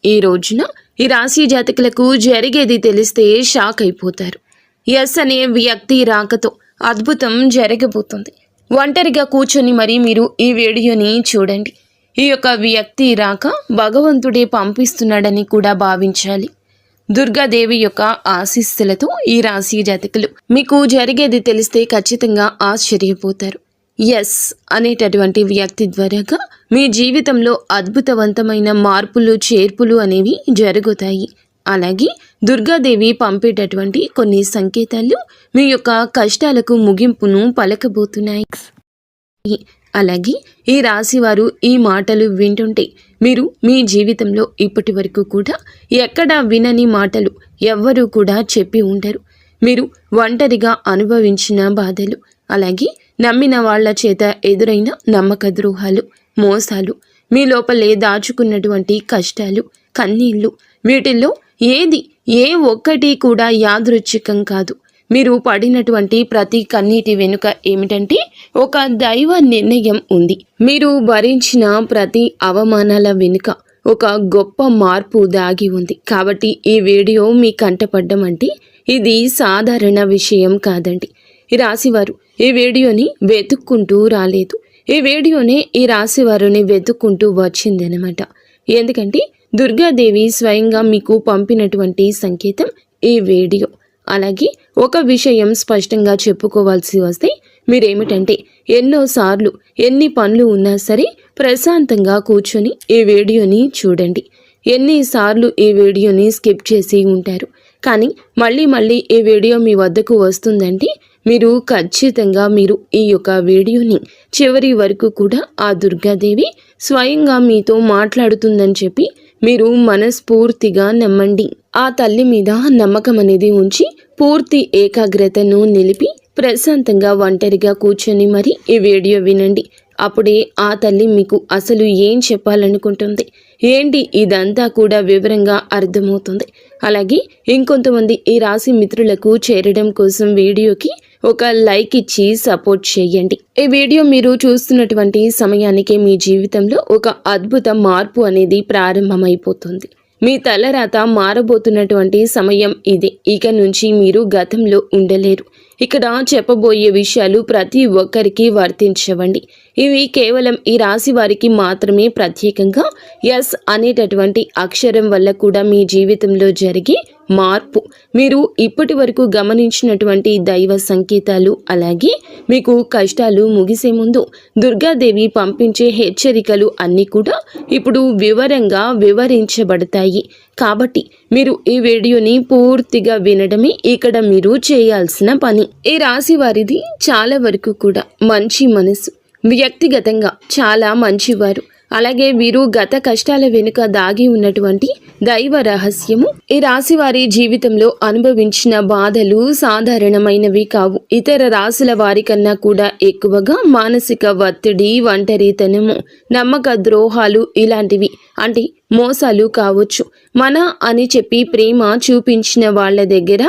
ఈ రోజున ఈ రాశి జాతకులకు జరిగేది తెలిస్తే షాక్ అయిపోతారు. ఎస్ అనే వ్యక్తి రాకతో అద్భుతం జరగబోతుంది. ఒంటరిగా కూర్చొని మరి మీరు ఈ వీడియోని చూడండి. ఈ యొక్క వ్యక్తి రాక భగవంతుడే పంపిస్తున్నాడని కూడా భావించాలి. దుర్గాదేవి యొక్క ఆశీస్సులతో ఈ రాశి జాతకులు మీకు జరిగేది తెలిస్తే ఖచ్చితంగా ఆశ్చర్యపోతారు. ఎస్ అనేటటువంటి వ్యక్తి ద్వారాగా మీ జీవితంలో అద్భుతవంతమైన మార్పులు చేర్పులు అనేవి జరుగుతాయి. అలాగే దుర్గాదేవి పంపేటటువంటి కొన్ని సంకేతాలు మీ యొక్క కష్టాలకు ముగింపును పలకబోతున్నాయి. అలాగే ఈ రాశివారు ఈ మాటలు వింటుంటే మీరు మీ జీవితంలో ఇప్పటి వరకు కూడా ఎక్కడా వినని మాటలు ఎవ్వరూ కూడా చెప్పి ఉండరు. మీరు ఒంటరిగా అనుభవించిన బాధలు, అలాగే నమ్మిన వాళ్ల చేత ఎదురైన నమ్మక ద్రోహాలు, మోసాలు, మీ లోపలే దాచుకున్నటువంటి కష్టాలు, కన్నీళ్లు, వీటిల్లో ఏ ఒక్కటి కూడా యాదృచ్ఛికం కాదు. మీరు పడినటువంటి ప్రతి కన్నీటి వెనుక ఏమిటంటే ఒక దైవ నిర్ణయం ఉంది. మీరు భరించిన ప్రతి అవమానాల వెనుక ఒక గొప్ప మార్పు దాగి ఉంది. కాబట్టి ఈ వీడియో మీ కంటపడ్డం అంటే ఇది సాధారణ విషయం కాదండి. ఈ రాశివారు ఈ వీడియోని వెతుక్కుంటూ రాలేదు. ఈ వీడియోనే ఈ రాశివారిని వెతుక్కుంటూ వచ్చిందనమాట. ఎందుకంటే దుర్గాదేవి స్వయంగా మీకు పంపినటువంటి సంకేతం ఈ వీడియో. అలాగే ఒక విషయం స్పష్టంగా చెప్పుకోవాల్సి వస్తే మీరేమిటంటే ఎన్నోసార్లు ఎన్ని పనులు ఉన్నా సరే ప్రశాంతంగా కూర్చొని ఈ వీడియోని చూడండి. ఎన్నిసార్లు ఈ వీడియోని స్కిప్ చేసి ఉంటారు. కానీ మళ్ళీ ఈ వీడియో మీ వద్దకు వస్తుందంటే మీరు ఖచ్చితంగా ఈ యొక్క వీడియోని చివరి వరకు కూడా ఆ దుర్గాదేవి స్వయంగా మీతో మాట్లాడుతుందని చెప్పి మీరు మనస్ఫూర్తిగా నమ్మండి. ఆ తల్లి మీద నమ్మకం అనేది ఉంచి పూర్తి ఏకాగ్రతను నిలిపి ప్రశాంతంగా ఒంటరిగా కూర్చొని మరి ఈ వీడియో వినండి. అప్పుడే ఆ తల్లి మీకు అసలు ఏం చెప్పాలనుకుంటుంది ఏంటి ఇదంతా కూడా వివరంగా అర్థమవుతుంది. అలాగే ఇంకొంతమంది ఈ రాశి మిత్రులకు చేరడం కోసం వీడియోకి ఒక లైక్ ఇచ్చి సపోర్ట్ చేయండి. ఈ వీడియో మీరు చూస్తున్నటువంటి సమయానికి మీ జీవితంలో ఒక అద్భుత మార్పు అనేది ప్రారంభమైపోతుంది. మీ తలరాత మారబోతున్నటువంటి సమయం ఇదే. ఇక నుంచి మీరు గతంలో ఉండలేరు. ఇక్కడ చెప్పబోయే విషయాలు ప్రతి ఒక్కరికి వర్తించవండి. ఇవి కేవలం ఈ రాశి వారికి మాత్రమే ప్రత్యేకంగా ఎస్ అనేటటువంటి అక్షరం వల్ల కూడా మీ జీవితంలో జరిగే మార్పు, మీరు ఇప్పటి వరకు గమనించినటువంటి దైవ సంకేతాలు, అలాగే మీకు కష్టాలు ముగిసే ముందు దుర్గాదేవి పంపించే హెచ్చరికలు అన్నీ కూడా ఇప్పుడు వివరంగా వివరించబడతాయి. కాబట్టి మీరు ఈ వీడియోని పూర్తిగా వినడమే ఇక్కడ మీరు చేయాల్సిన పని. ఈ రాశి వారిది చాలా వరకు కూడా మంచి మనసు, వ్యక్తిగతంగా చాలా మంచివారు. అలాగే వీరు గత కష్టాల వెనుక దాగి ఉన్నటువంటి దైవ రహస్యము. ఈ రాశి వారి జీవితంలో అనుభవించిన బాధలు సాధారణమైనవి కావు. ఇతర రాశుల వారి కన్నా కూడా ఎక్కువగా మానసిక ఒత్తిడి, ఒంటరితనము, నమ్మక ద్రోహాలు ఇలాంటివి, అంటే మోసాలు కావచ్చు. మన అని చెప్పి ప్రేమ చూపించిన వాళ్ళ దగ్గర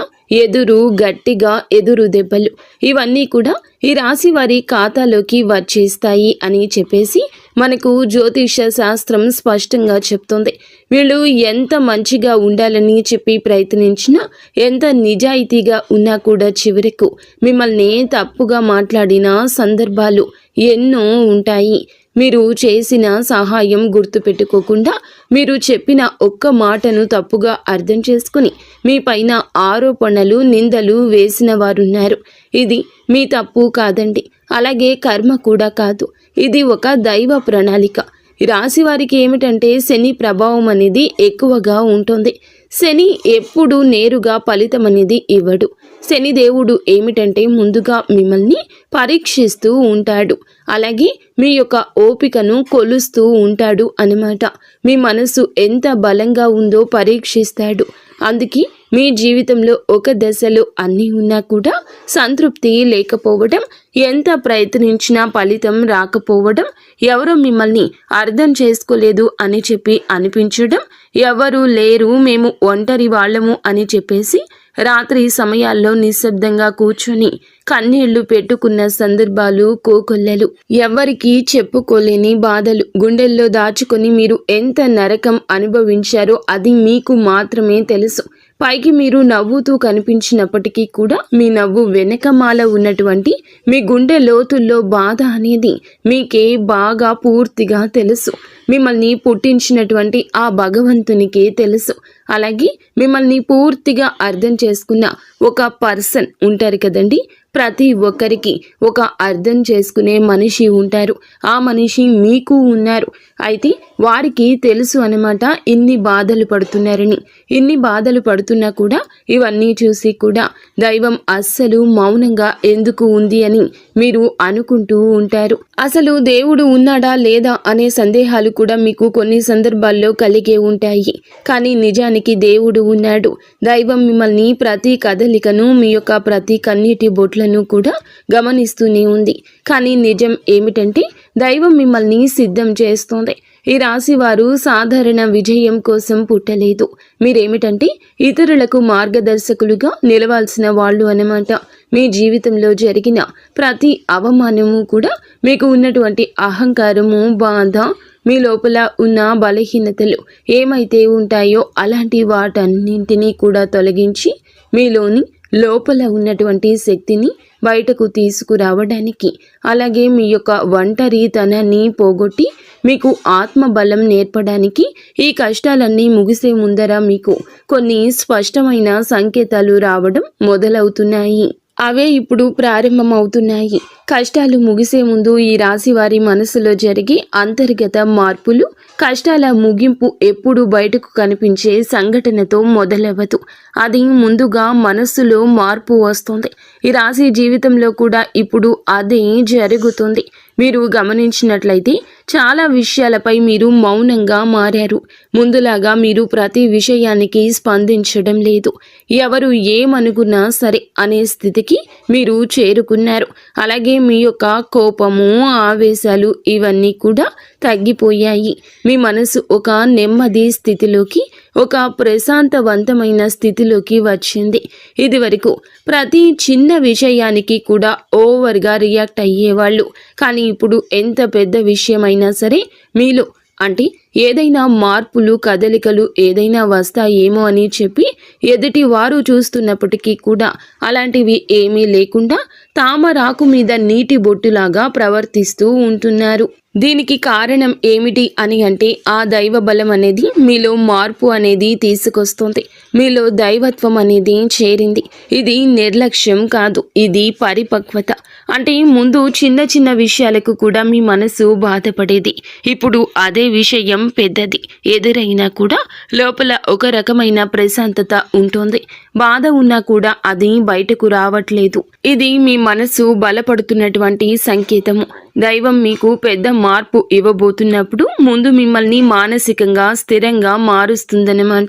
గట్టిగా ఎదురు దెబ్బలు, ఇవన్నీ కూడా ఈ రాశి వారి ఖాతాలోకి వచ్చేస్తాయి అని చెప్పేసి మనకు జ్యోతిష శాస్త్రం స్పష్టంగా చెప్తుంది. వీళ్ళు ఎంత మంచిగా ఉండాలని చెప్పి ప్రయత్నించినా, ఎంత నిజాయితీగా ఉన్నా కూడా చివరకు మిమ్మల్ని తప్పుగా మాట్లాడిన సందర్భాలు ఎన్నో ఉంటాయి. మీరు చేసిన సహాయం గుర్తుపెట్టుకోకుండా, మీరు చెప్పిన ఒక్క మాటను తప్పుగా అర్థం చేసుకుని మీ పైన ఆరోపణలు, నిందలు వేసిన వారున్నారు. ఇది మీ తప్పు కాదండి, అలాగే కర్మ కూడా కాదు. ఇది ఒక దైవ ప్రణాళిక. రాశి వారికి ఏమిటంటే శని ప్రభావం అనేది ఎక్కువగా ఉంటుంది. శని ఎప్పుడు నేరుగా ఫలితం అనేది ఇవ్వడు. శనిదేవుడు ఏమిటంటే ముందుగా మిమ్మల్ని పరీక్షిస్తూ ఉంటాడు. అలాగే మీ యొక్క ఓపికను కొలుస్తూ ఉంటాడు అన్నమాట. మీ మనసు ఎంత బలంగా ఉందో పరీక్షిస్తాడు. అందుకే మీ జీవితంలో ఒక దశలో అన్నీ ఉన్నా కూడా సంతృప్తి లేకపోవడం, ఎంత ప్రయత్నించినా ఫలితం రాకపోవడం, ఎవరో మిమ్మల్ని అర్థం చేసుకోలేదు అని చెప్పి అనిపించడం, ఎవరు లేరు మేము ఒంటరి వాళ్ళము అని చెప్పేసి రాత్రి సమయాల్లో నిశ్శబ్దంగా కూర్చొని కన్నీళ్లు పెట్టుకున్న సందర్భాలు కోకొల్లలు. ఎవ్వరికీ చెప్పుకోలేని బాధలు గుండెల్లో దాచుకొని మీరు ఎంత నరకం అనుభవించారో అది మీకు మాత్రమే తెలుసు. పైకి మీరు నవ్వుతూ కనిపించినప్పటికీ కూడా మీ నవ్వు వెనకమాల ఉన్నటువంటి మీ గుండె లోతుల్లో బాధ అనేది మీకే బాగా పూర్తిగా తెలుసు. మిమ్మల్ని పుట్టించినటువంటి ఆ భగవంతునికే తెలుసు. అలాగే మిమ్మల్ని పూర్తిగా అర్థం చేసుకున్న ఒక పర్సన్ ఉంటారు కదండి. ప్రతి ఒక్కరికి ఒక అర్థం చేసుకునే మనిషి ఉంటారు. ఆ మనిషి మీకు ఉన్నారు. అయితే వారికి తెలుసు అన్నమాట ఇన్ని బాధలు పడుతున్నారని. ఇన్ని బాధలు పడుతున్నా కూడా ఇవన్నీ చూసి కూడా దైవం అస్సలు మౌనంగా ఎందుకు ఉంది అని మీరు అనుకుంటూ ఉంటారు. అసలు దేవుడు ఉన్నాడా లేదా అనే సందేహాలు కూడా మీకు కొన్ని సందర్భాల్లో కలిగే ఉంటాయి. కానీ నిజానికి దేవుడు ఉన్నాడు. దైవం మిమ్మల్ని ప్రతి కదలికను, మీ యొక్క ప్రతి కన్నీటి బొట్లను కూడా గమనిస్తూనే ఉంది. కానీ నిజం ఏమిటంటే దైవం మిమ్మల్ని సిద్ధం చేస్తోంది. ఈ రాశి వారు సాధారణ విజయం కోసం పుట్టలేదు. మీరేమిటంటే ఇతరులకు మార్గదర్శకులుగా నిలవాల్సిన వాళ్ళు అన్నమాట. మీ జీవితంలో జరిగిన ప్రతి అవమానము కూడా మీకు ఉన్నటువంటి అహంకారము, బాధ, మీ లోపల ఉన్న బలహీనతలు ఏమైతే ఉంటాయో అలాంటి వాటన్నింటినీ కూడా తొలగించి మీలోని లోపల ఉన్నటువంటి శక్తిని బయటకు తీసుకురావడానికి, అలాగే మీ యొక్క ఒంటరితనాన్ని పోగొట్టి మీకు ఆత్మబలం నేర్పడానికి ఈ కష్టాలన్నీ ముగిసే ముందర మీకు కొన్ని స్పష్టమైన సంకేతాలు రావడం మొదలవుతున్నాయి. అవే ఇప్పుడు ప్రారంభమవుతున్నాయి. కష్టాలు ముగిసే ముందు ఈ రాశి వారి మనసులో జరిగే అంతర్గత మార్పులు, కష్టాల ముగింపు ఎప్పుడు బయటకు కనిపించే సంఘటనతో మొదలవ్వదు. అది ముందుగా మనస్సులో మార్పు వస్తుంది. ఈ రాశి జీవితంలో కూడా ఇప్పుడు అదే జరుగుతుంది. మీరు గమనించినట్లయితే చాలా విషయాలపై మీరు మౌనంగా మారారు. ముందులాగా మీరు ప్రతి విషయానికి స్పందించడం లేదు. ఎవరు ఏమనుకున్నా సరే అనే స్థితికి మీరు చేరుకున్నారు. అలాగే మీ యొక్క కోపము, ఆవేశాలు ఇవన్నీ కూడా తగ్గిపోయాయి. మీ మనసు ఒక నెమ్మది స్థితిలోకి, ఒక ప్రశాంతవంతమైన స్థితిలోకి వచ్చింది. ఇది వరకు ప్రతి చిన్న విషయానికి కూడా ఓవర్గా రియాక్ట్ అయ్యేవాళ్ళు. కానీ ఇప్పుడు ఎంత పెద్ద విషయమైనా సరే మీలో అంటే ఏదైనా మార్పులు, కదలికలు ఏదైనా వస్తాయేమో అని చెప్పి ఎదుటి వారు చూస్తున్నప్పటికీ కూడా అలాంటివి ఏమీ లేకుండా తామరాకు మీద నీటి బొట్టులాగా ప్రవర్తిస్తూ ఉంటున్నారు. దీనికి కారణం ఏమిటి అని అంటే ఆ దైవ బలం అనేది మీలో మార్పు అనేది తీసుకొస్తుంది. మీలో దైవత్వం అనేది చేరింది. ఇది నిర్లక్ష్యం కాదు, ఇది పరిపక్వత. అంటే ముందు చిన్న చిన్న విషయాలకు కూడా మీ మనసు బాధపడేది. ఇప్పుడు అదే విషయం పెద్దది ఎదురైనా కూడా లోపల ఒక రకమైన ప్రశాంతత ఉంటుంది. బాధ ఉన్నా కూడా అది బయటకు రావట్లేదు. ఇది మీ మనసు బలపడుతున్నటువంటి సంకేతము. దైవం మీకు పెద్ద మార్పు ఇవ్వబోతున్నప్పుడు ముందు మిమ్మల్ని మానసికంగా స్థిరంగా మారుస్తుందన్నమాట.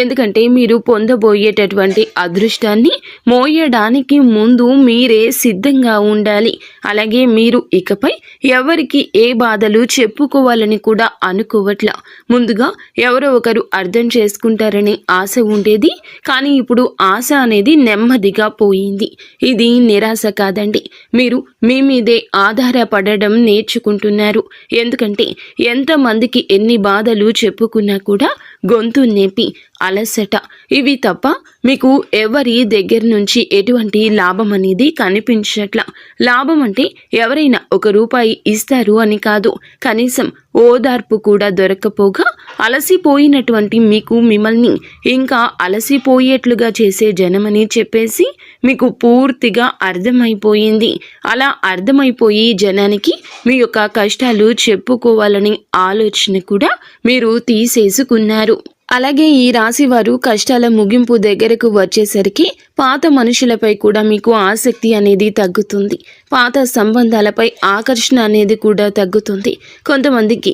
ఎందుకంటే మీరు పొందబోయేటటువంటి అదృష్టాన్ని మోయడానికి ముందు మీరే సిద్ధంగా ఉండాలి. అలాగే మీరు ఇకపై ఎవరికి ఏ బాధలు చెప్పుకోవాలని కూడా అనుకోవట్లా. ముందుగా ఎవరో ఒకరు అర్థం చేసుకుంటారని ఆశ ఉండేది. కానీ ఇప్పుడు ఆశ అనేది నెమ్మదిగా పోయింది. ఇది నిరాశ కాదండి. మీరు మీ మీదే ఆధారపడడం నేర్చుకుంటున్నారు. ఎందుకంటే ఎంతమందికి ఎన్ని బాధలు చెప్పుకున్నా కూడా గొంతు నేపి అలసట ఇవి తప్ప మీకు ఎవరి దగ్గర నుంచి ఎటువంటి లాభం అనేది కనిపించట్లా. లాభం అంటే ఎవరైనా ₹1 ఇస్తారు అని కాదు, కనీసం ఓదార్పు కూడా దొరకపోగా అలసిపోయినటువంటి మీకు మిమ్మల్ని ఇంకా అలసిపోయేట్లుగా చేసే జనమని చెప్పేసి మీకు పూర్తిగా అర్థమైపోయింది. అలా అర్థమైపోయి జనానికి మీ యొక్క కష్టాలు చెప్పుకోవాలని ఆలోచన కూడా మీరు తీసేసుకున్నారు. అలాగే ఈ రాశి వారు కష్టాల ముగింపు దగ్గరకు వచ్చేసరికి పాత మనుషులపై కూడా మీకు ఆసక్తి అనేది తగ్గుతుంది. పాత సంబంధాలపై ఆకర్షణ అనేది కూడా తగ్గుతుంది. కొంతమందికి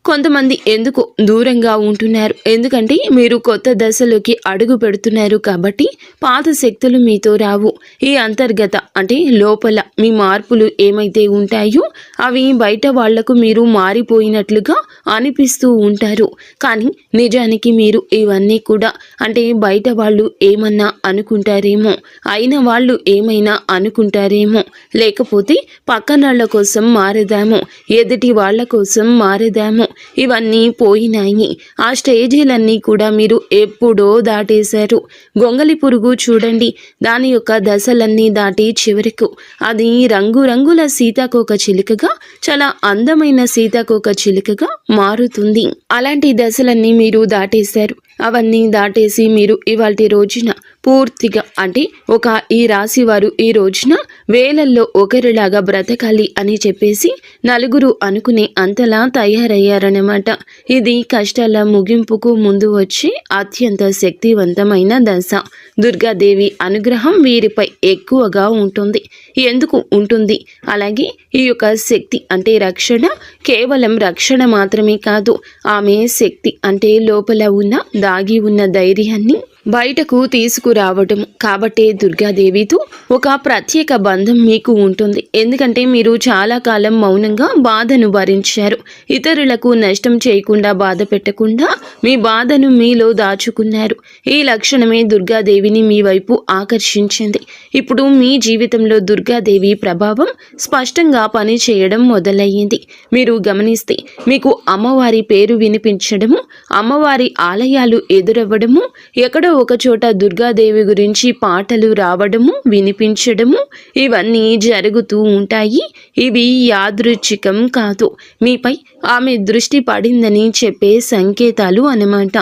కొంతమంది ఎందుకు దూరంగా ఉంటున్నారు, ఎందుకంటే మీరు కొత్త దశలోకి అడుగు పెడుతున్నారు కాబట్టి పాత శక్తులు మీతో రావు. ఈ అంతర్గత అంటే లోపల మీ మార్పులు ఏమైతే ఉంటాయో అవి బయట వాళ్లకు మీరు మారిపోయినట్లుగా అనిపిస్తూ ఉంటారు. కానీ నిజానికి మీరు ఇవన్నీ కూడా అంటే బయట వాళ్ళు ఏమన్నా అనుకుంటారేమో, అయిన వాళ్ళు ఏమైనా అనుకుంటారేమో, లేకపోతే పక్కనాళ్ల కోసం మారదాము, ఎదుటి వాళ్ళ కోసం మారదాము, ఇవన్నీ పోయినాయి. ఆ స్టేజీలన్నీ కూడా మీరు ఎప్పుడో దాటేశారు. గొంగలి పురుగు చూడండి, దాని యొక్క దశలన్నీ దాటి చివరకు అది రంగురంగుల సీతాకోక చిలుకగా, చాలా అందమైన సీతాకోక చిలుకగా మారుతుంది. అలాంటి దశలన్నీ మీరు దాటేశారు. అవన్నీ దాటేసి మీరు ఇవాల్టి రోజున పూర్తిగా అంటే ఒక ఈ రాశి వారు ఈ రోజున వేలల్లో ఒకరిలాగా బ్రతకాలి అని చెప్పేసి నలుగురు అనుకునే అంతలా తయారయ్యారన్నమాట. ఇది కష్టాల ముగింపుకు ముందు వచ్చే అత్యంత శక్తివంతమైన దశ. దుర్గాదేవి అనుగ్రహం వీరిపై ఎక్కువగా ఉంటుంది. ఎందుకు ఉంటుంది? అలాగే ఈ యొక్క శక్తి అంటే రక్షణ కేవలం రక్షణ మాత్రమే కాదు, ఆమె శక్తి అంటే లోపల ఉన్న దాగి ఉన్న ధైర్యాన్ని బయటకు తీసుకురావటం. కాబట్టే దుర్గాదేవితో ఒక ప్రత్యేక బంధం మీకు ఉంటుంది. ఎందుకంటే మీరు చాలా కాలం మౌనంగా బాధను భరించారు. ఇతరులకు నష్టం చేయకుండా, బాధ పెట్టకుండా మీ బాధను మీలో దాచుకున్నారు. ఈ లక్షణమే దుర్గాదేవిని మీ వైపు ఆకర్షించింది. ఇప్పుడు మీ జీవితంలో దుర్గాదేవి ప్రభావం స్పష్టంగా పనిచేయడం మొదలయ్యింది. మీరు గమనిస్తే మీకు అమ్మవారి పేరు వినిపించడము, అమ్మవారి ఆలయాలు ఎదురవ్వడము, ఎక్కడో ఒక చోట దుర్గాదేవి గురించి పాటలు రావడము, వినిపించడము, ఇవన్నీ జరుగుతూ ఉంటాయి. ఇవి యాదృచ్ఛికం కాదు, మీపై ఆమె దృష్టి పడిందని చెప్పే సంకేతాలు అన్నమాట.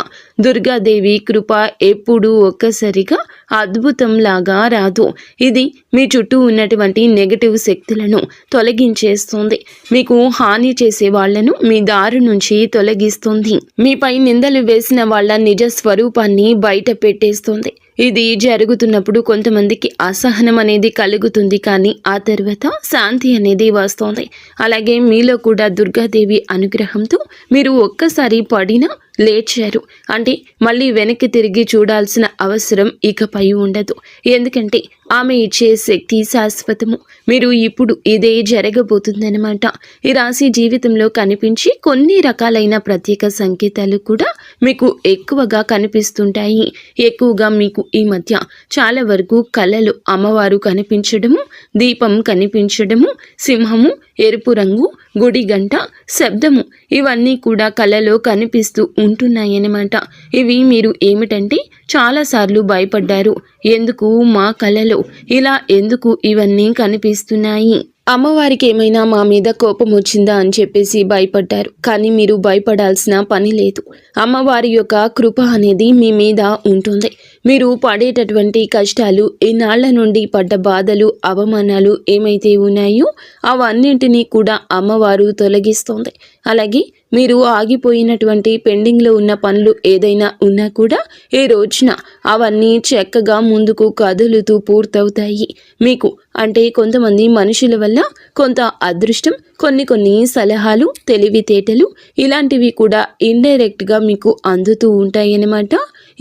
దుర్గాదేవి కృప ఎప్పుడూ ఒక్కసారిగా అద్భుతంలాగా రాదు. ఇది మీ చుట్టూ ఉన్నటువంటి నెగటివ్ శక్తులను తొలగించేస్తుంది. మీకు హాని చేసే వాళ్లను మీ దారి నుంచి తొలగిస్తుంది. మీపై నిందలు వేసిన వాళ్ళ నిజ స్వరూపాన్ని బయట పెట్టేస్తుంది. ఇది జరుగుతున్నప్పుడు కొంతమందికి అసహనం అనేది కలుగుతుంది, కానీ ఆ తర్వాత శాంతి అనేది వస్తుంది. అలాగే మీలో కూడా దుర్గాదేవి అనుగ్రహంతో మీరు ఒక్కసారి పడినా లేచారు అంటే మళ్ళీ వెనక్కి తిరిగి చూడాల్సిన అవసరం ఇకపై ఉండదు. ఎందుకంటే ఆమె ఇచ్చే శక్తి శాశ్వతము. మీరు ఇప్పుడు ఇదే జరగబోతుందన్నమాట. ఈ రాశి జీవితంలో కనిపించి కొన్ని రకాలైన ప్రత్యేక సంకేతాలు కూడా మీకు ఎక్కువగా కనిపిస్తుంటాయి. ఎక్కువగా మీకు ఈ మధ్య చాలా వరకు కళలు అమ్మవారు కనిపించడము, దీపం కనిపించడము, సింహము, ఎరుపు రంగు, గుడి గంట, శబ్దము, ఇవన్నీ కూడా కళలో కనిపిస్తూ ఉంటున్నాయన్నమాట. ఇవి మీరు ఏమిటంటే చాలాసార్లు భయపడ్డారు. ఎందుకు మా కళలో ఇలా ఎందుకు ఇవన్నీ కనిపిస్తున్నాయి, అమ్మవారికి ఏమైనా మా మీద కోపం వచ్చిందా అని చెప్పేసి భయపడ్డారు. కానీ మీరు భయపడాల్సిన పని లేదు. అమ్మవారి యొక్క కృప అనేది మీ మీద ఉంటుంది. మీరు పడేటటువంటి కష్టాలు, ఇన్నాళ్ల నుండి పడ్డ బాధలు, అవమానాలు ఏమైతే ఉన్నాయో అవన్నింటినీ కూడా అమ్మవారు తొలగిస్తుంది. అలాగే మీరు ఆగిపోయినటువంటి పెండింగ్లో ఉన్న పనులు ఏదైనా ఉన్నా కూడా ఈ రోజున అవన్నీ చక్కగా ముందుకు కదులుతూ పూర్తవుతాయి. మీకు అంటే కొంతమంది మనుషుల వల్ల కొంత అదృష్టం, కొన్ని సలహాలు, తెలివితేటలు ఇలాంటివి కూడా ఇండైరెక్ట్గా మీకు అందుతూ ఉంటాయన్నమాట.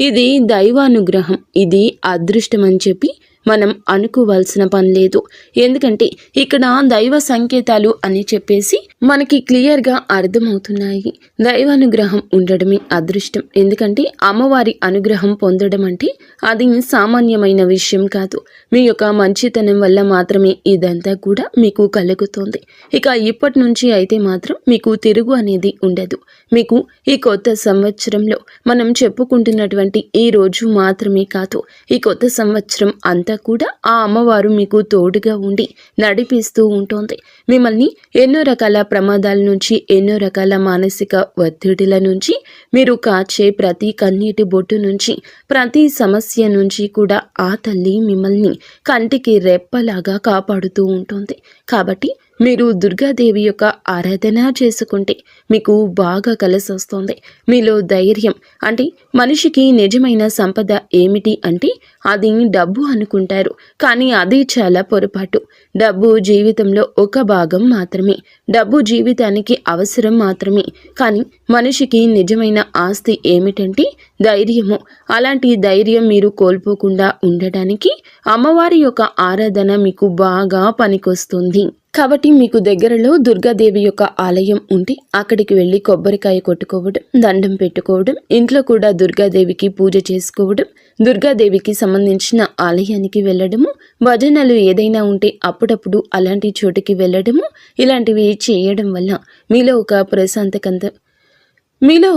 ఇది దైవానుగ్రహం, ఇది అదృష్టం అని చెప్పి మనం అనుకోవాల్సిన పని లేదు. ఎందుకంటే ఇక్కడ దైవ సంకేతాలు అని చెప్పేసి మనకి క్లియర్గా అర్థమవుతున్నాయి. దైవానుగ్రహం ఉండడమే అదృష్టం. ఎందుకంటే అమ్మవారి అనుగ్రహం పొందడం అంటే అది సామాన్యమైన విషయం కాదు. మీ యొక్క మంచితనం వల్ల మాత్రమే ఇదంతా కూడా మీకు కలుగుతుంది. ఇక ఇప్పటి నుంచి అయితే మాత్రం మీకు తిరుగు అనేది ఉండదు. మీకు ఈ కొత్త సంవత్సరంలో మనం చెప్పుకుంటున్నటువంటి ఈ రోజు మాత్రమే కాదు, ఈ కొత్త సంవత్సరం అంతా కూడా ఆ అమ్మవారు మీకు తోడుగా ఉండి నడిపిస్తూ ఉంటుంది. మిమ్మల్ని ఎన్నో రకాల ప్రమాదాల నుంచి, ఎన్నో రకాల మానసిక ఒత్తిడిల నుంచి, మీరు కాచే ప్రతి కన్నీటి బొట్టు నుంచి, ప్రతి సమస్య నుంచి కూడా ఆ తల్లి మిమ్మల్ని కంటికి రెప్పలాగా కాపాడుతూ ఉంటుంది. కాబట్టి మీరు దుర్గాదేవి యొక్క ఆరాధన చేసుకుంటే మీకు బాగా కలిసొస్తుంది. మీలో ధైర్యం అంటే మనిషికి నిజమైన సంపద ఏమిటి అంటే అది డబ్బు అనుకుంటారు, కానీ అది చాలా పొరపాటు. డబ్బు జీవితంలో ఒక భాగం మాత్రమే, డబ్బు జీవితానికి అవసరం మాత్రమే. కానీ మనిషికి నిజమైన ఆస్తి ఏమిటంటే ధైర్యము. అలాంటి ధైర్యం మీరు కోల్పోకుండా ఉండడానికి అమ్మవారి యొక్క ఆరాధన మీకు బాగా పనికొస్తుంది. కాబట్టి మీకు దగ్గరలో దుర్గాదేవి యొక్క ఆలయం ఉంటే అక్కడికి వెళ్ళి కొబ్బరికాయ కొట్టుకోవడం, దండం పెట్టుకోవడం, ఇంట్లో కూడా దుర్గాదేవికి పూజ చేసుకోవడం, దుర్గాదేవికి సంబంధించిన ఆలయానికి వెళ్ళడము, భజనలు ఏదైనా ఉంటే అప్పుడప్పుడు అలాంటి చోటుకి వెళ్ళడము, ఇలాంటివి చేయడం వల్ల మీలో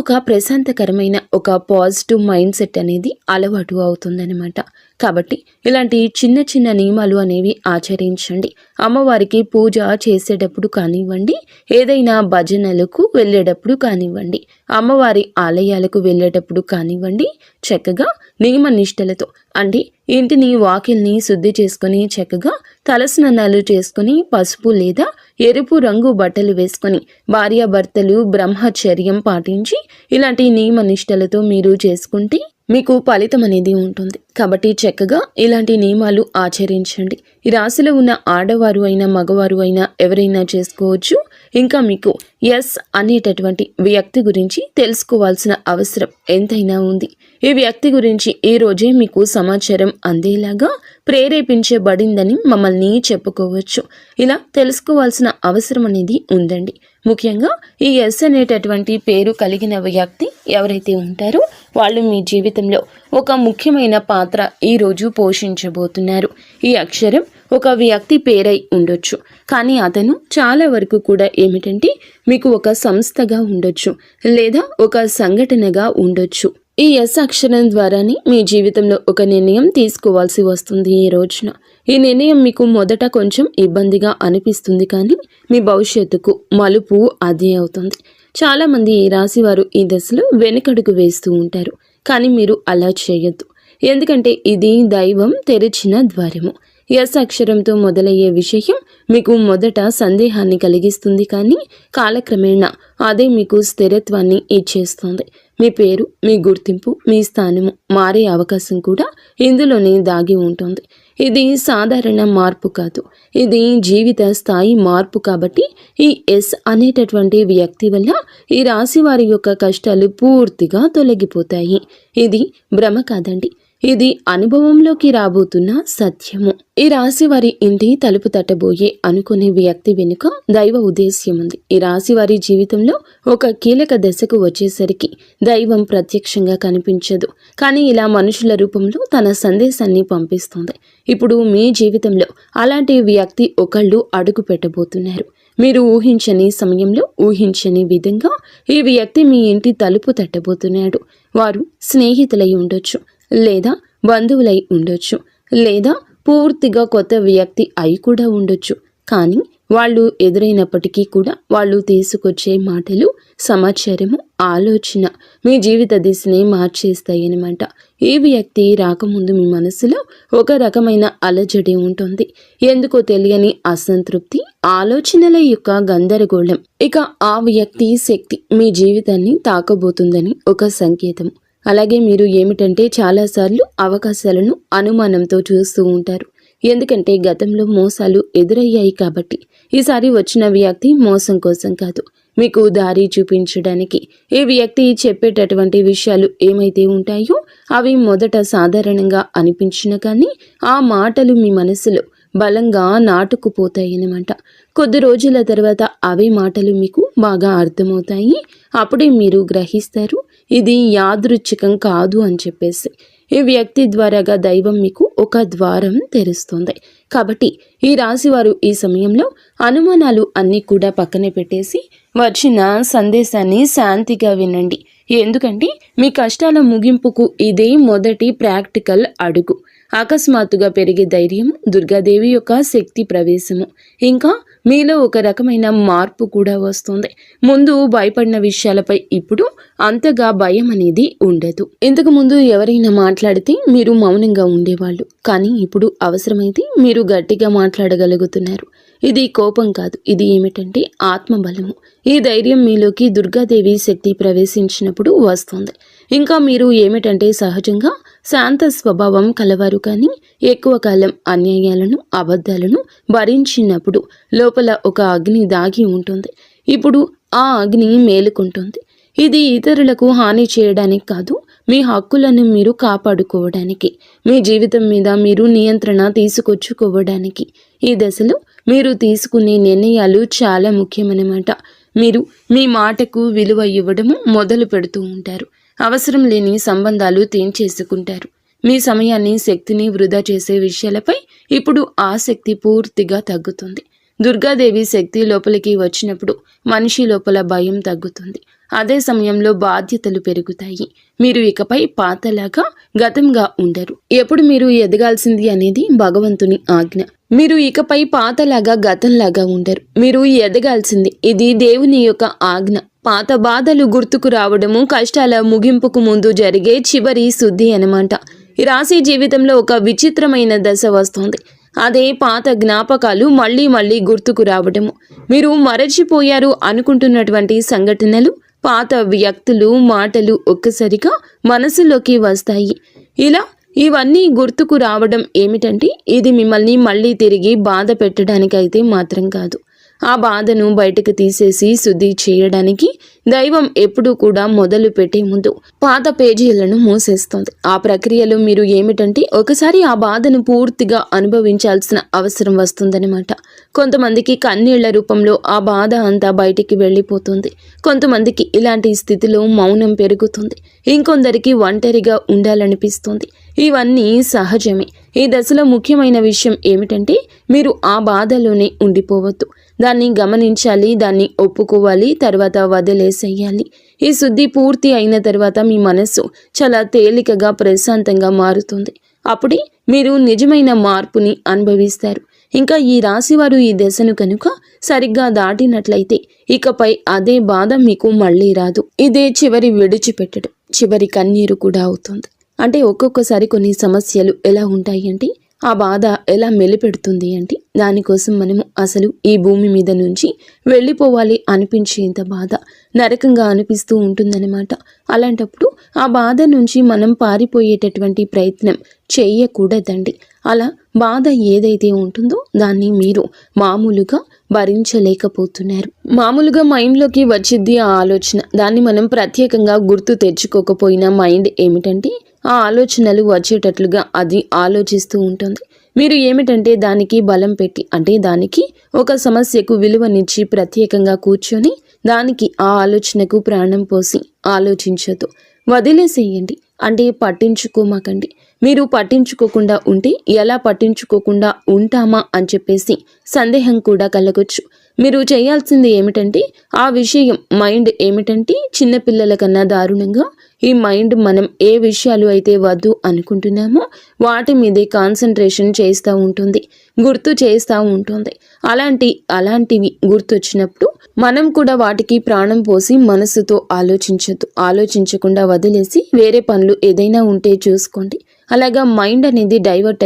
ఒక ప్రశాంతకరమైన ఒక పాజిటివ్ మైండ్ సెట్ అనేది అలవాటు అవుతుందన్నమాట. కాబట్టి ఇలాంటి చిన్న చిన్న నియమాలు అనేవి ఆచరించండి. అమ్మవారికి పూజ చేసేటప్పుడు కానివ్వండి, ఏదైనా భజనలకు వెళ్ళేటప్పుడు కానివ్వండి, అమ్మవారి ఆలయాలకు వెళ్ళేటప్పుడు కానివ్వండి, చక్కగా నియమ నిష్టలతో అంటే ఇంటిని వాకిల్ని శుద్ధి చేసుకొని చక్కగా తలస్నానాలు చేసుకుని పసుపు లేదా ఎరుపు రంగు బట్టలు వేసుకొని భార్యాభర్తలు బ్రహ్మచర్యం పాటించి ఇలాంటి నియమ నిష్టలతో మీరు చేసుకుంటే మీకు ఫలితం అనేది ఉంటుంది. కాబట్టి చక్కగా ఇలాంటి నియమాలు ఆచరించండి. ఈ రాశిలో ఉన్న ఆడవారు అయినా మగవారు అయినా ఎవరైనా చేసుకోవచ్చు. ఇంకా మీకు ఎస్ అనేటటువంటి వ్యక్తి గురించి తెలుసుకోవాల్సిన అవసరం ఎంతైనా ఉంది. ఈ వ్యక్తి గురించి ఈ రోజే మీకు సమాచారం అందేలాగా ప్రేరేపించబడిందని మమ్మల్ని చెప్పుకోవచ్చు. ఇలా తెలుసుకోవాల్సిన అవసరం అనేది ఉందండి. ముఖ్యంగా ఈ ఎస్ అనేటటువంటి పేరు కలిగిన వ్యక్తి ఎవరైతే ఉంటారో వాళ్ళు మీ జీవితంలో ఒక ముఖ్యమైన పాత్ర ఈరోజు పోషించబోతున్నారు. ఈ అక్షరం ఒక వ్యక్తి పేరై ఉండొచ్చు, కానీ అతను చాలా వరకు కూడా ఏమిటంటే మీకు ఒక సంస్థగా ఉండొచ్చు లేదా ఒక సంఘటనగా ఉండొచ్చు. ఈ ఎస్ అక్షరం ద్వారానే మీ జీవితంలో ఒక నిర్ణయం తీసుకోవాల్సి వస్తుంది. ఈ రోజున ఈ నిర్ణయం మీకు మొదట కొంచెం ఇబ్బందిగా అనిపిస్తుంది, కానీ మీ భవిష్యత్తుకు మలుపు అదే అవుతుంది. చాలామంది ఈ రాశి వారు ఈ దశలో వెనుకడుగు వేస్తూ ఉంటారు, కానీ మీరు అలా చేయొద్దు. ఎందుకంటే ఇది దైవం తెరిచిన ద్వారము. ఎస్ అక్షరంతో మొదలయ్యే విషయం మీకు మొదట సందేహాన్ని కలిగిస్తుంది, కానీ కాలక్రమేణా అదే మీకు స్థిరత్వాన్ని ఇచ్చేస్తుంది. మీ పేరు, మీ గుర్తింపు, మీ స్థానము మారే అవకాశం కూడా ఇందులోనే దాగి ఉంటుంది. ఇది సాధారణ మార్పు కాదు, ఇది జీవిత స్థాయి మార్పు. కాబట్టి ఈ ఎస్ అనేటటువంటి వ్యక్తి వల్ల ఈ రాశి వారి యొక్క కష్టాలు పూర్తిగా తొలగిపోతాయి. ఇది భ్రమ కాదండి, ఇది అనుభవంలోకి రాబోతున్న సత్యము. ఈ రాశి వారి ఇంటి తలుపు తట్టబోయే అనుకునే వ్యక్తి వెనుక దైవ ఉద్దేశ్యం ఉంది. ఈ రాశి వారి జీవితంలో ఒక కీలక దశకు వచ్చేసరికి దైవం ప్రత్యక్షంగా కనిపించదు, కానీ ఇలా మనుషుల రూపంలో తన సందేశాన్ని పంపిస్తుంది. ఇప్పుడు మీ జీవితంలో అలాంటి వ్యక్తి ఒకళ్ళు అడుగు పెట్టబోతున్నారు. మీరు ఊహించని సమయంలో ఊహించని విధంగా ఈ వ్యక్తి మీ ఇంటి తలుపు తట్టబోతున్నాడు. వారు స్నేహితులై ఉండొచ్చు, లేదా బంధువులై ఉండొచ్చు, లేదా పూర్తిగా కొత్త వ్యక్తి అయి కూడా ఉండొచ్చు. కానీ వాళ్ళు ఎదురైనప్పటికీ కూడా వాళ్ళు తీసుకొచ్చే మాటలు, సమాచారము, ఆలోచన మీ జీవిత దిశని మార్చేస్తాయన్నమాట. ఈ వ్యక్తి రాకముందు మీ మనసులో ఒక రకమైన అలజడి ఉంటుంది. ఎందుకో తెలియని అసంతృప్తి, ఆలోచనల యొక్క గందరగోళం. ఇక ఆ వ్యక్తి శక్తి మీ జీవితాన్ని తాకబోతుందని ఒక సంకేతం. అలాగే మీరు ఏమిటంటే చాలాసార్లు అవకాశాలను అనుమానంతో చూస్తూ ఉంటారు. ఎందుకంటే గతంలో మోసాలు ఎదురయ్యాయి కాబట్టి. ఈసారి వచ్చిన వ్యక్తి మోసం కోసం కాదు, మీకు దారి చూపించడానికి. ఈ వ్యక్తి చెప్పేటటువంటి విషయాలు ఏమైతే ఉంటాయో అవి మొదట సాధారణంగా అనిపించిన కానీ ఆ మాటలు మీ మనసులో బలంగా నాటుకుపోతాయన్నమాట. కొద్ది రోజుల తర్వాత అవే మాటలు మీకు బాగా అర్థమవుతాయి. అప్పుడే మీరు గ్రహిస్తారు ఇది యాదృచ్ఛికం కాదు అని చెప్పేసి. ఈ వ్యక్తి ద్వారాగా దైవం మీకు ఒక ద్వారం తెరుస్తుంది. కాబట్టి ఈ రాశివారు ఈ సమయంలో అనుమానాలు అన్నీ కూడా పక్కనే పెట్టేసి వచ్చిన సందేశాన్ని శాంతిగా వినండి. ఎందుకంటే మీ కష్టాల ముగింపుకు ఇదే మొదటి ప్రాక్టికల్ అడుగు. అకస్మాత్తుగా పెరిగే ధైర్యం, దుర్గాదేవి యొక్క శక్తి ప్రవేశము, ఇంకా మీలో ఒక రకమైన మార్పు కూడా వస్తుంది. ముందు భయపడిన విషయాలపై ఇప్పుడు అంతగా భయం అనేది ఉండదు. ఇంతకు ముందు ఎవరైనా మాట్లాడితే మీరు మౌనంగా ఉండేవాళ్ళు, కానీ ఇప్పుడు అవసరమైతే మీరు గట్టిగా మాట్లాడగలుగుతున్నారు. ఇది కోపం కాదు, ఇది ఏమిటంటే ఆత్మబలము. ఈ ధైర్యం మీలోకి దుర్గాదేవి శక్తి ప్రవేశించినప్పుడు వస్తుంది. ఇంకా మీరు ఏమిటంటే సహజంగా శాంత స్వభావం కలవారు, కానీ ఎక్కువ కాలం అన్యాయాలను, అబద్ధాలను భరించినప్పుడు లోపల ఒక అగ్ని దాగి ఉంటుంది. ఇప్పుడు ఆ అగ్ని మేలుకుంటుంది. ఇది ఇతరులకు హాని చేయడానికి కాదు, మీ హక్కులను మీరు కాపాడుకోవడానికి, మీ జీవితం మీద మీరు నియంత్రణ తీసుకొచ్చుకోవడానికి. ఈ దశలో మీరు తీసుకునే నిర్ణయాలు చాలా ముఖ్యమన్నమాట. మీరు మీ మాటకు విలువ ఇవ్వడము మొదలు పెడుతూ ఉంటారు. అవసరం లేని సంబంధాలు తెంచేసుకుంటారు. మీ సమయాన్ని, శక్తిని వృధా చేసే విషయాలపై ఇప్పుడు ఆసక్తి పూర్తిగా తగ్గుతుంది. దుర్గాదేవి శక్తి లోపలికి వచ్చినప్పుడు మనిషి లోపల భయం తగ్గుతుంది. అదే సమయంలో బాధ్యతలు పెరుగుతాయి. మీరు ఇకపై పాతలాగా గతంగా ఉండరు. ఎప్పుడు మీరు ఎదగాల్సింది అనేది భగవంతుని ఆజ్ఞ. మీరు ఇకపై పాతలాగా గతంలాగా ఉండరు. మీరు ఎదగాల్సింది, ఇది దేవుని యొక్క ఆజ్ఞ. పాత బాధలు గుర్తుకు రావడము కష్టాల ముగింపుకు ముందు జరిగే చివరి శుద్ధి అన్నమాట. ఈ రాశి జీవితంలో ఒక విచిత్రమైన దశ వస్తుంది. అదే పాత జ్ఞాపకాలు మళ్ళీ మళ్ళీ గుర్తుకు రావడము. మీరు మరచిపోయారు అనుకుంటున్నటువంటి సంఘటనలు, పాత వ్యక్తులు, మాటలు ఒక్కసారిగా మనసులోకి వస్తాయి. ఇలా ఇవన్నీ గుర్తుకు రావడం ఏమిటంటే ఇది మిమ్మల్ని మళ్ళీ తిరిగి బాధ పెట్టడానికైతే మాత్రం కాదు. ఆ బాధను బయటకు తీసేసి శుద్ధి చేయడానికి దైవం ఎప్పుడూ కూడా మొదలు పెట్టే ముందు పాత పేజీలను మూసేస్తుంది. ఆ ప్రక్రియలో మీరు ఏమిటంటే ఒకసారి ఆ బాధను పూర్తిగా అనుభవించాల్సిన అవసరం వస్తుందన్నమాట. కొంతమందికి కన్నీళ్ల రూపంలో ఆ బాధ అంతా బయటికి వెళ్ళిపోతుంది. కొంతమందికి ఇలాంటి స్థితిలో మౌనం పెరుగుతుంది. ఇంకొందరికి ఒంటరిగా ఉండాలనిపిస్తుంది. ఇవన్నీ సహజమే. ఈ దశలో ముఖ్యమైన విషయం ఏమిటంటే మీరు ఆ బాధలోనే ఉండిపోవద్దు. దాన్ని గమనించాలి, దాన్ని ఒప్పుకోవాలి, తర్వాత వదిలేసేయాలి. ఈ శుద్ధి పూర్తి అయిన తర్వాత మీ మనస్సు చాలా తేలికగా, ప్రశాంతంగా మారుతుంది. అప్పుడే మీరు నిజమైన మార్పుని అనుభవిస్తారు. ఇంకా ఈ రాశివారు ఈ దశను కనుక సరిగ్గా దాటినట్లయితే ఇకపై అదే బాధ మీకు మళ్ళీ రాదు. ఇదే చివరి విడిచిపెట్టడం, చివరి కన్నీరు కూడా అవుతుంది. అంటే ఒక్కొక్కసారి కొన్ని సమస్యలు ఎలా ఉంటాయి అంటే ఆ బాధ ఎలా మెలిపెడుతుంది అంటే దానికోసం మనము అసలు ఈ భూమి మీద నుంచి వెళ్ళిపోవాలి అనిపించేంత బాధ నరకంగా అనిపిస్తూ ఉంటుందన్నమాట. అలాంటప్పుడు ఆ బాధ నుంచి మనం పారిపోయేటటువంటి ప్రయత్నం చేయకూడదండి. అలా బాధ ఏదైతే ఉంటుందో దాన్ని మీరు మామూలుగా భరించలేకపోతున్నారు. మామూలుగా మైండ్లోకి వచ్చిద్ది ఆ ఆలోచన. దాన్ని మనం ప్రత్యేకంగా గుర్తు తెచ్చుకోకపోయినా మైండ్ ఏమిటంటే ఆ ఆలోచనలు వచ్చేటట్లుగా అది ఆలోచిస్తూ ఉంటుంది. మీరు ఏమిటంటే దానికి బలం పెట్టి, అంటే దానికి ఒక సమస్యకు విలువనిచ్చి ప్రత్యేకంగా కూర్చొని దానికి ఆ ఆలోచనకు ప్రాణం పోసి ఆలోచించొద్దు. వదిలేసేయండి. అంటే పట్టించుకోమాకండి. మీరు పట్టించుకోకుండా ఉంటే ఎలా పట్టించుకోకుండా ఉంటామా అని చెప్పేసి సందేహం కూడా కలగొచ్చు. మీరు చేయాల్సింది ఏమిటంటే ఆ విషయం మైండ్ ఏమిటంటే చిన్నపిల్లల కన్నా దారుణంగా ఈ మైండ్ మనం ఏ విషయాలు అయితే వద్దు అనుకుంటున్నామో వాటి మీదే కాన్సన్ట్రేషన్ చేస్తూ ఉంటుంది, గుర్తు చేస్తూ ఉంటుంది. అలాంటివి గుర్తొచ్చినప్పుడు మనం కూడా వాటికి ప్రాణం పోసి మనసుతో ఆలోచించొద్దు. ఆలోచించకుండా వదిలేసి వేరే పనులు ఏదైనా ఉంటే చూసుకోండి. అలాగా మైండ్ అనేది డైవర్ట్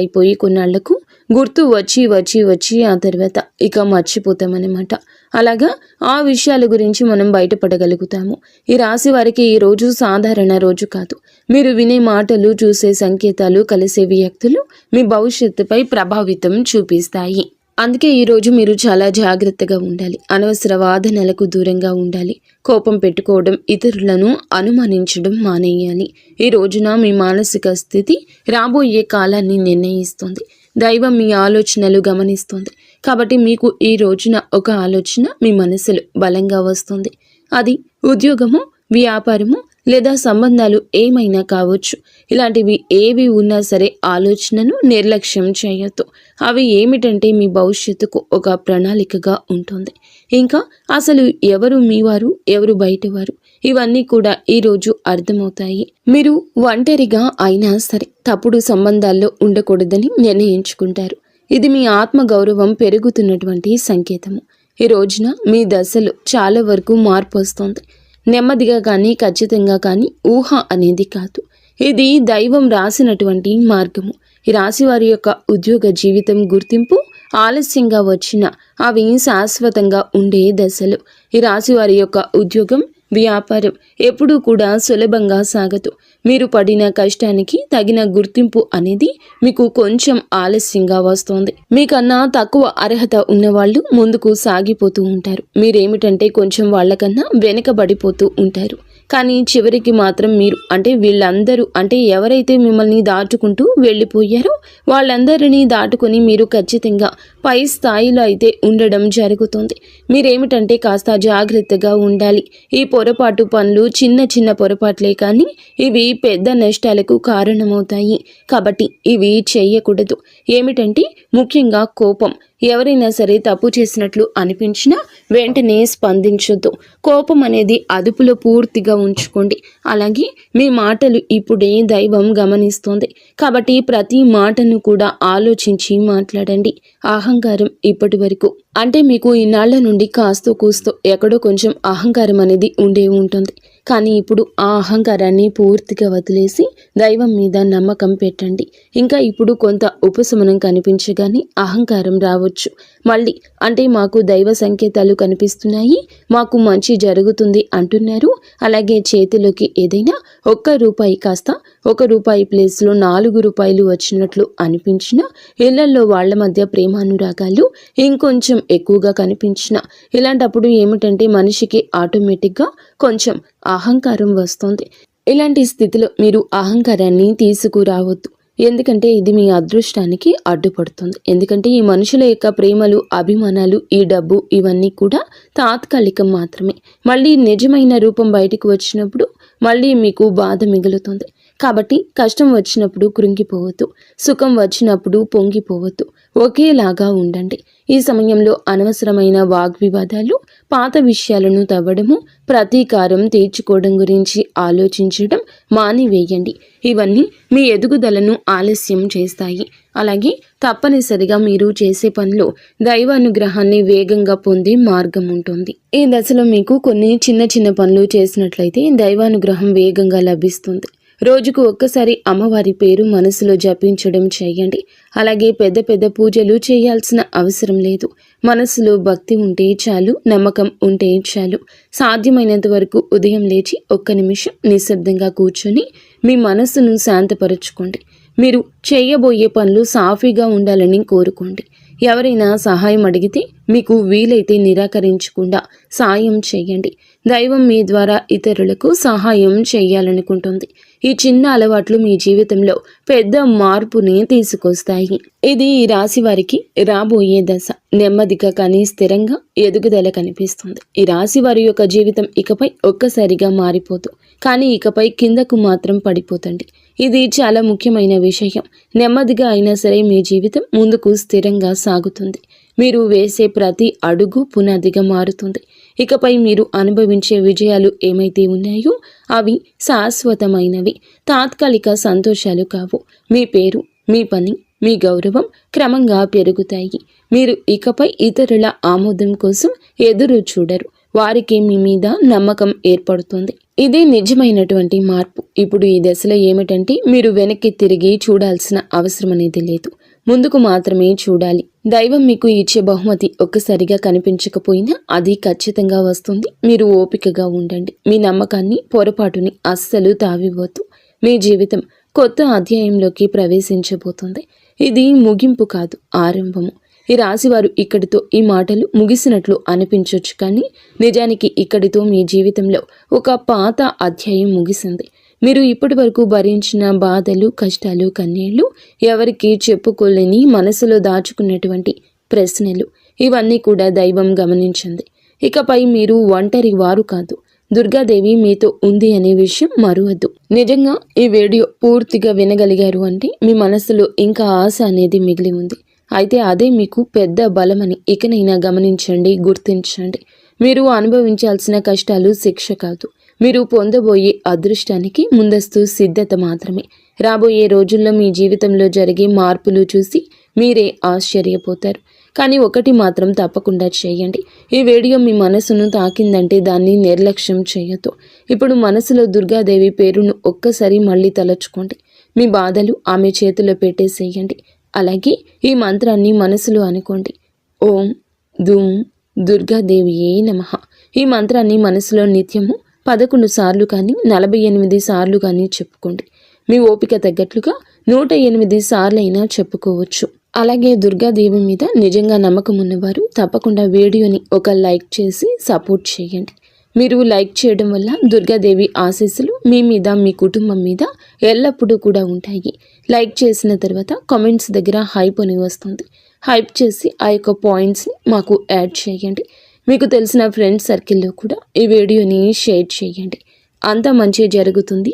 అయిపోయి కొన్నాళ్లకు గుర్తు వచ్చి ఆ తర్వాత ఇక మర్చిపోతామన్నమాట. అలాగా ఆ విషయాల గురించి మనం బయటపడగలుగుతాము. ఈ రాశి వారికి ఈ రోజు సాధారణ రోజు కాదు. మీరు వినే మాటలు, చూసే సంకేతాలు, కలిసే వ్యక్తులు మీ భవిష్యత్తుపై ప్రభావితం చూపిస్తాయి. అందుకే ఈరోజు మీరు చాలా జాగ్రత్తగా ఉండాలి. అనవసర వాదనలకు దూరంగా ఉండాలి. కోపం పెట్టుకోవడం, ఇతరులను అనుమానించడం మానేయాలి. ఈ రోజున మీ మానసిక స్థితి రాబోయే కాలాన్ని నిర్ణయిస్తుంది. దైవం మీ ఆలోచనలు గమనిస్తుంది. కాబట్టి మీకు ఈ రోజున ఒక ఆలోచన మీ మనసులో బలంగా వస్తుంది. అది ఉద్యోగము, వ్యాపారము లేదా సంబంధాలు ఏమైనా కావచ్చు. ఇలాంటివి ఏవి ఉన్నా సరే ఆలోచనను నిర్లక్ష్యం చేయొద్దు. అవి ఏమిటంటే మీ భవిష్యత్తుకు ఒక ప్రణాళికగా ఉంటుంది. ఇంకా అసలు ఎవరు మీవారు, ఎవరు బయటవారు, ఇవన్నీ కూడా ఈరోజు అర్థమవుతాయి. మీరు ఒంటరిగా అయినా సరే తప్పుడు సంబంధాల్లో ఉండకూడదని నిర్ణయించుకుంటారు. ఇది మీ ఆత్మగౌరవం పెరుగుతున్నటువంటి సంకేతము. ఈ రోజున మీ దశలో చాలా వరకు మార్పు వస్తుంది. నెమ్మదిగా కానీ ఖచ్చితంగా కానీ ఊహ అనేది కాదు. ఇది దైవం రాసినటువంటి మార్గము. ఈ రాశి వారి యొక్క ఉద్యోగ జీవితం గుర్తింపు ఆలస్యంగా వచ్చిన అవి శాశ్వతంగా ఉండే దశలు. ఈ రాశి వారి యొక్క ఉద్యోగం వ్యాపారం ఎప్పుడూ కూడా సులభంగా సాగదు. మీరు పడిన కష్టానికి తగిన గుర్తింపు అనేది మీకు కొంచెం ఆలస్యంగా వస్తుంది. మీకన్నా తక్కువ అర్హత ఉన్నవాళ్ళు ముందుకు సాగిపోతూ ఉంటారు. మీరేమిటంటే కొంచెం వాళ్ళకన్నా వెనకబడిపోతూ ఉంటారు. కానీ చివరికి మాత్రం మీరు వీళ్ళందరూ ఎవరైతే మిమ్మల్ని దాటుకుంటూ వెళ్ళిపోయారో వాళ్ళందరినీ దాటుకొని మీరు ఖచ్చితంగా పై స్థాయిలో అయితే ఉండడం జరుగుతుంది. మీరేమిటంటే కాస్త జాగ్రత్తగా ఉండాలి. ఈ పొరపాటు పనులు చిన్న చిన్న పొరపాట్లే కానీ ఇవి పెద్ద నష్టాలకు కారణమవుతాయి. కాబట్టి ఇవి చేయకూడదు. ఏమిటంటే ముఖ్యంగా కోపం. ఎవరైనా సరే తప్పు చేసినట్లు అనిపించినా వెంటనే స్పందించొద్దు. కోపం అనేది అదుపులో పూర్తిగా ఉంచుకోండి. అలాగే మీ మాటలు ఇప్పుడే దైవం గమనిస్తోంది. కాబట్టి ప్రతి మాటను కూడా ఆలోచించి మాట్లాడండి. అహంకారం ఇప్పటి వరకు మీకు ఇన్నాళ్ల నుండి కాస్తో కూస్తో ఎక్కడో కొంచెం అహంకారం అనేది ఉండే ఉంటుంది. కానీ ఇప్పుడు ఆ అహంకారాన్ని పూర్తిగా వదిలేసి దైవం మీద నమ్మకం పెట్టండి. ఇంకా ఇప్పుడు కొంత ఉపశమనం కనిపించగానే అహంకారం రావచ్చు. మళ్ళీ మాకు దైవ సంకేతాలు కనిపిస్తున్నాయి, మాకు మంచి జరుగుతుంది అంటున్నారు. అలాగే చేతిలోకి ఏదైనా ₹1 కాస్త ₹1 ప్లేస్లో ₹4 వచ్చినట్లు అనిపించిన, ఇళ్లలో వాళ్ల మధ్య ప్రేమానురాగాలు ఇంకొంచెం ఎక్కువగా కనిపించిన, ఇలాంటప్పుడు ఏమిటంటే మనిషికి ఆటోమేటిక్గా కొంచెం అహంకారం వస్తుంది. ఇలాంటి స్థితిలో మీరు అహంకారాన్ని తీసుకురావద్దు. ఎందుకంటే ఇది మీ అదృష్టానికి అడ్డుపడుతుంది. ఎందుకంటే ఈ మనుషుల యొక్క ప్రేమలు, అభిమానాలు, ఈ డబ్బు ఇవన్నీ కూడా తాత్కాలికం మాత్రమే. మళ్ళీ నిజమైన రూపం బయటికి వచ్చినప్పుడు మళ్ళీ మీకు బాధ మిగులుతుంది. కాబట్టి కష్టం వచ్చినప్పుడు కృంగిపోవద్దు, సుఖం వచ్చినప్పుడు పొంగిపోవద్దు. ఒకేలాగా ఉండండి. ఈ సమయంలో అనవసరమైన వాగ్వివాదాలు, పాత విషయాలను తవ్వడము, ప్రతీకారం తీర్చుకోవడం గురించి ఆలోచించడం మానివేయండి. ఇవన్నీ మీ ఎదుగుదలను ఆలస్యం చేస్తాయి. అలాగే తప్పనిసరిగా మీరు చేసే పనిలో దైవానుగ్రహాన్ని వేగంగా పొందే మార్గం ఉంటుంది. ఈ దశలో మీకు కొన్ని చిన్న చిన్న పనులు చేసినట్లయితే దైవానుగ్రహం వేగంగా లభిస్తుంది. రోజుకు ఒక్కసారి అమ్మవారి పేరు మనసులో జపించడం చేయండి. అలాగే పెద్ద పెద్ద పూజలు చేయాల్సిన అవసరం లేదు. మనసులో భక్తి ఉంటే చాలు, నమ్మకం ఉంటే చాలు. సాధ్యమైనంత వరకు ఉదయం లేచి 1 నిమిషం నిశ్శబ్దంగా కూర్చొని మీ మనసును శాంతపరచుకోండి. మీరు చేయబోయే పనులు సాఫీగా ఉండాలని కోరుకోండి. ఎవరైనా సహాయం అడిగితే మీకు వీలైతే నిరాకరించకుండా సాయం చేయండి. దైవం మీ ద్వారా ఇతరులకు సహాయం చేయాలనుకుంటుంది. ఈ చిన్న అలవాట్లు మీ జీవితంలో పెద్ద మార్పుని తీసుకొస్తాయి. ఇది ఈ రాశి వారికి రాబోయే దశ. నెమ్మదిగా కానీ స్థిరంగా ఎదుగుదల కనిపిస్తుంది. ఈ రాశి వారి యొక్క జీవితం ఇకపై ఒక్కసారిగా మారిపోదు, కానీ ఇకపై కిందకు మాత్రం పడిపోతండి. ఇది చాలా ముఖ్యమైన విషయం. నెమ్మదిగా అయినా సరే మీ జీవితం ముందుకు స్థిరంగా సాగుతుంది. మీరు వేసే ప్రతి అడుగు పునాదిగా మారుతుంది. ఇకపై మీరు అనుభవించే విజయాలు ఏమైతే ఉన్నాయో అవి శాశ్వతమైనవి, తాత్కాలిక సంతోషాలు కావు. మీ పేరు, మీ పని, మీ గౌరవం క్రమంగా పెరుగుతాయి. మీరు ఇకపై ఇతరుల ఆమోదం కోసం ఎదురు చూడరు. వారికి మీ మీద నమ్మకం ఏర్పడుతుంది. ఇదే నిజమైనటువంటి మార్పు. ఇప్పుడు ఈ దశలో ఏమిటంటే మీరు వెనక్కి తిరిగి చూడాల్సిన అవసరం అనేది లేదు, ముందుకు మాత్రమే చూడాలి. దైవం మీకు ఇచ్చే బహుమతి ఒక్కసారిగా కనిపించకపోయినా అది ఖచ్చితంగా వస్తుంది. మీరు ఓపికగా ఉండండి. మీ నమ్మకాన్ని, పొరపాటుని అస్సలు తావివ్వద్దు. మీ జీవితం కొత్త అధ్యాయంలోకి ప్రవేశించబోతుంది. ఇది ముగింపు కాదు, ఆరంభము. ఈ రాశివారు ఇక్కడితో ఈ మాటలు ముగిసినట్లు అనిపించవచ్చు, కానీ నిజానికి ఇక్కడితో మీ జీవితంలో ఒక పాత అధ్యాయం ముగిసింది. మీరు ఇప్పటి వరకు భరించిన బాధలు, కష్టాలు, కన్నీళ్లు, ఎవరికి చెప్పుకోలేని మనసులో దాచుకున్నటువంటి ప్రశ్నలు, ఇవన్నీ కూడా దైవం గమనించింది. ఇకపై మీరు ఒంటరి వారు కాదు, దుర్గాదేవి మీతో ఉంది అనే విషయం మరువద్దు. నిజంగా ఈ వీడియో పూర్తిగా వినగలిగారు అంటే మీ మనసులో ఇంకా ఆశ అనేది మిగిలి ఉంది. అయితే అదే మీకు పెద్ద బలమని ఇకనైనా గమనించండి, గుర్తించండి. మీరు అనుభవించాల్సిన కష్టాలు శిక్ష కాదు, మీరు పొందబోయే అదృష్టానికి ముందస్తు సిద్ధత మాత్రమే. రాబోయే రోజుల్లో మీ జీవితంలో జరిగే మార్పులు చూసి మీరే ఆశ్చర్యపోతారు. కానీ ఒకటి మాత్రం తప్పకుండా చేయండి. ఈ వీడియో మీ మనసును తాకిందంటే దాన్ని నిర్లక్ష్యం చేయొద్దు. ఇప్పుడు మనసులో దుర్గాదేవి పేరును ఒక్కసారి మళ్ళీ తలచుకోండి. మీ బాధలు ఆమె చేతిలో పెట్టేసేయండి. అలాగే ఈ మంత్రాన్ని మనసులో అనుకోండి. ఓం ధూం దుర్గాదేవియే నమః. ఈ మంత్రాన్ని మనసులో నిత్యము 11 సార్లు కానీ 48 సార్లు కానీ చెప్పుకోండి. మీ ఓపిక తగ్గట్లుగా 108 సార్లైనా చెప్పుకోవచ్చు. అలాగే దుర్గాదేవి మీద నిజంగా నమ్మకం ఉన్నవారు తప్పకుండా వీడియోని ఒక లైక్ చేసి సపోర్ట్ చేయండి. మీరు లైక్ చేయడం వల్ల దుర్గాదేవి ఆశీస్సులు మీ మీద మీ కుటుంబం మీద ఎల్లప్పుడూ కూడా ఉంటాయి. లైక్ చేసిన తర్వాత కామెంట్స్ దగ్గర హైప్ అని వస్తుంది. హైప్ చేసి ఆ యొక్క పాయింట్స్ని మాకు యాడ్ చేయండి. మీకు తెలిసిన ఫ్రెండ్స్ సర్కిల్లో కూడా ఈ వీడియోని షేర్ చేయండి. అంతా మంచి జరుగుతుంది.